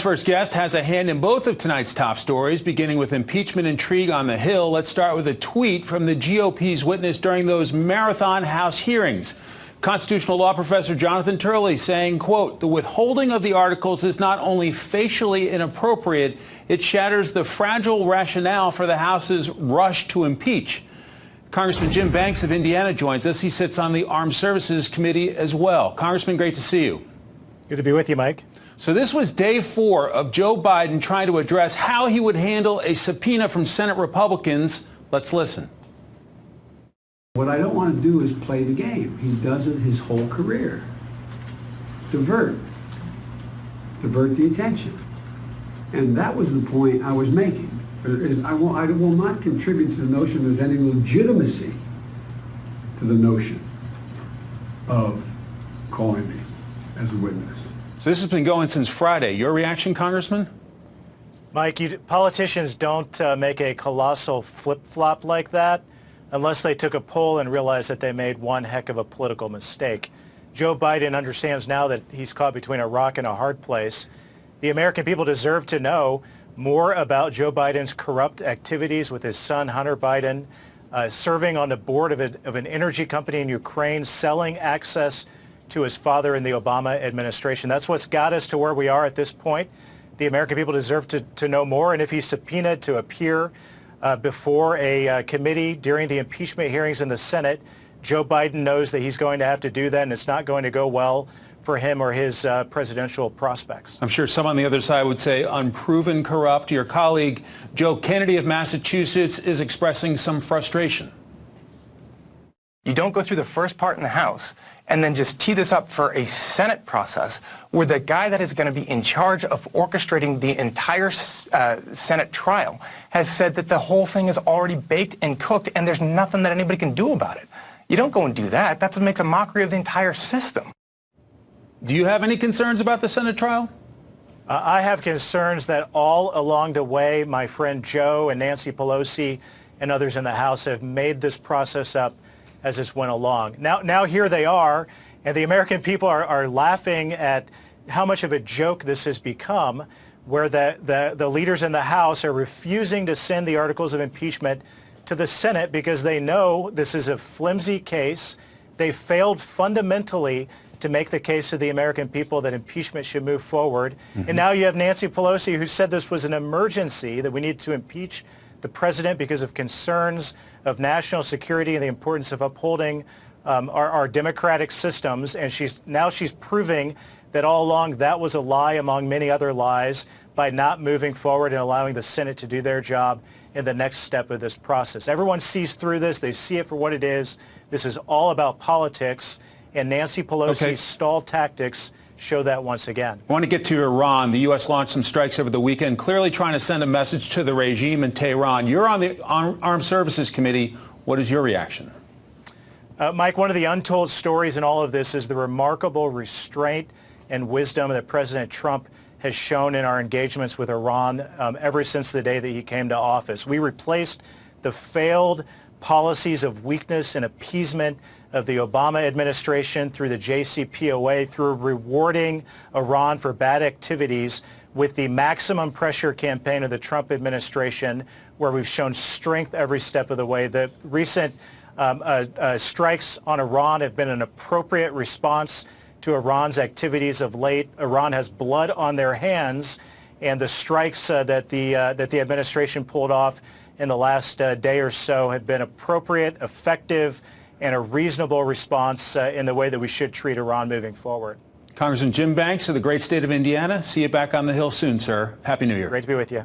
Tonight's first guest has a hand in both of tonight's top stories, beginning with impeachment intrigue on the Hill. Let's start with a tweet from the GOP's witness during those marathon House hearings. Constitutional law professor Jonathan Turley saying, quote, "The withholding of the articles is not only facially inappropriate, it shatters the fragile rationale for the House's rush to impeach." Congressman Jim Banks of Indiana joins us. He sits on the Armed Services Committee as well. Congressman, great to see you. Good to be with you, Mike. So this was day 4 of Joe Biden trying to address how he would handle a subpoena from Senate Republicans. Let's listen. What I don't want to do is play the game. He does it his whole career. Divert the attention. And that was the point I was making. I will not contribute to the notion there's any legitimacy to the notion of calling me as a witness. So this has been going since Friday. Your reaction, Congressman? Mike, politicians don't make a colossal flip-flop like that unless they took a poll and realized that they made one heck of a political mistake. Joe Biden understands now that he's caught between a rock and a hard place. The American people deserve to know more about Joe Biden's corrupt activities with his son, Hunter Biden, serving on the board of an energy company in Ukraine, selling access to his father in the Obama administration. That's what's got us to where we are at this point. The American people deserve to know more, and if he's subpoenaed to appear before a committee during the impeachment hearings in the Senate, Joe Biden knows that he's going to have to do that, and it's not going to go well for him or his presidential prospects. I'm sure some on the other side would say unproven corrupt. Your colleague, Joe Kennedy of Massachusetts, is expressing some frustration. You don't go through the first part in the House and then just tee this up for a Senate process where the guy that is going to be in charge of orchestrating the entire Senate trial has said that the whole thing is already baked and cooked and there's nothing that anybody can do about it. You don't go and do that. That makes a mockery of the entire system. Do you have any concerns about the Senate trial? I have concerns that all along the way, my friend Joe and Nancy Pelosi and others in the House have made this process up as this went along. Now here they are, and the American people are laughing at how much of a joke this has become, where the leaders in the House are refusing to send the articles of impeachment to the Senate because they know this is a flimsy case. They failed fundamentally to make the case to the American people that impeachment should move forward. Mm-hmm. And now you have Nancy Pelosi, who said this was an emergency, that we need to impeach the president because of concerns of national security and the importance of upholding our democratic systems. And she's proving that all along that was a lie among many other lies by not moving forward and allowing the Senate to do their job in the next step of this process. Everyone sees through this. They see it for what it is. This is all about politics, and Nancy Pelosi's stall tactics show that once again. I want to get to Iran. The U.S. launched some strikes over the weekend, clearly trying to send a message to the regime in Tehran. You're on the Armed Services Committee. What is your reaction? Mike, one of the untold stories in all of this is the remarkable restraint and wisdom that President Trump has shown in our engagements with Iran ever since the day that he came to office. We replaced the failed policies of weakness and appeasement of the Obama administration through the JCPOA, through rewarding Iran for bad activities, with the maximum pressure campaign of the Trump administration, where we've shown strength every step of the way. The recent strikes on Iran have been an appropriate response to Iran's activities of late. Iran has blood on their hands, and the strikes that the administration pulled off in the last day or so have been appropriate, effective, and a reasonable response in the way that we should treat Iran moving forward. Congressman Jim Banks of the great state of Indiana. See you back on the Hill soon, sir. Happy New Year. Great to be with you.